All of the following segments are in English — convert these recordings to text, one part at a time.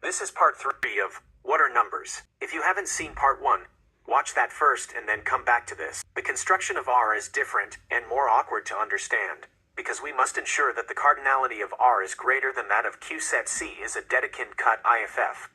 This is part 3 of What Are Numbers? If you haven't seen part 1, watch that first and then come back to this. The construction of R is different and more awkward to understand, because we must ensure that the cardinality of R is greater than that of Q. Set C is a Dedekind cut IFF.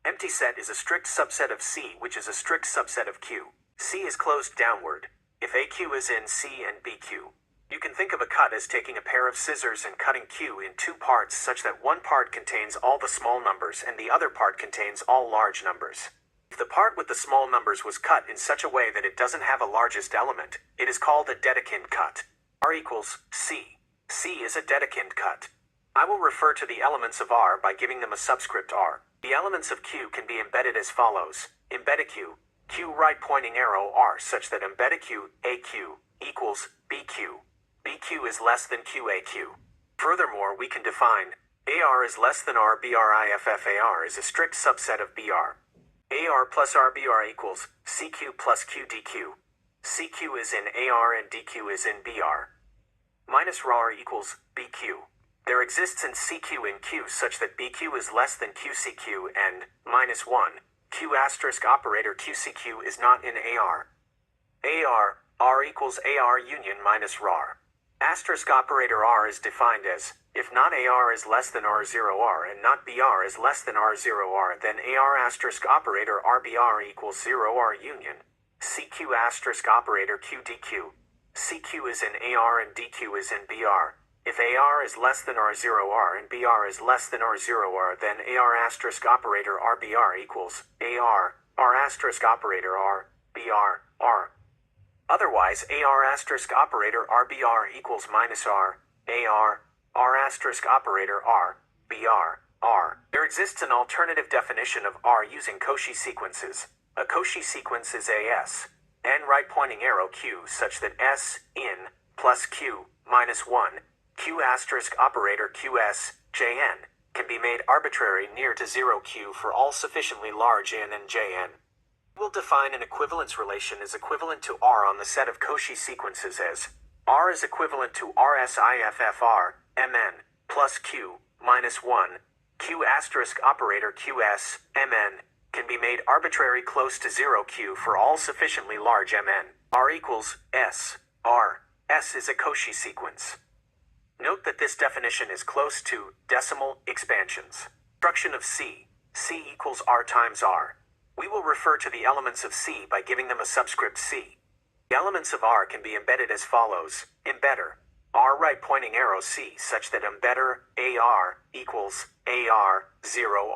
Empty set is a strict subset of C, which is a strict subset of Q. C is closed downward, if AQ is in C and BQ. You can think of a cut as taking a pair of scissors and cutting Q in two parts such that one part contains all the small numbers and the other part contains all large numbers. If the part with the small numbers was cut in such a way that it doesn't have a largest element, it is called a Dedekind cut. R equals C. C is a Dedekind cut. I will refer to the elements of R by giving them a subscript R. The elements of Q can be embedded as follows. Embed Q, Q right pointing arrow R such that embed Q, AQ, equals BQ. BQ is less than QAQ. Furthermore, we can define AR is less than R. BR IFF. AR is a strict subset of BR. AR plus RBR equals CQ plus QDQ. CQ is in AR and DQ is in BR. Minus RAR equals BQ. There exists in CQ in Q such that BQ is less than QCQ and minus 1. Q asterisk operator QCQ is not in AR. AR, R equals AR union minus RAR. Asterisk operator R is defined as, if not AR is less than R0R and not BR is less than R0R, then AR asterisk operator RBR equals 0R union. CQ asterisk operator QDQ. CQ is in AR and DQ is in BR. If AR is less than R0R and BR is less than R0R, then AR asterisk operator RBR equals AR, R asterisk operator R, BR, R. Otherwise, AR asterisk operator RBR equals minus R, AR, R asterisk operator R, BR, R. There exists an alternative definition of R using Cauchy sequences. A Cauchy sequence is AS, N right pointing arrow Q such that S, in, plus Q, minus 1, Q asterisk operator QS, JN, can be made arbitrary near to 0Q for all sufficiently large N and Jn. We'll define an equivalence relation as equivalent to R on the set of Cauchy sequences as R is equivalent to RSIFFR, Mn, plus Q, minus 1, Q asterisk operator QS, Mn, can be made arbitrary close to 0Q for all sufficiently large Mn. R equals S, R. S is a Cauchy sequence. Note that this definition is close to decimal expansions. Construction of C. C equals R times R. We will refer to the elements of C by giving them a subscript C. The elements of R can be embedded as follows. Embedder. R right pointing arrow C such that embedder AR equals AR 0R.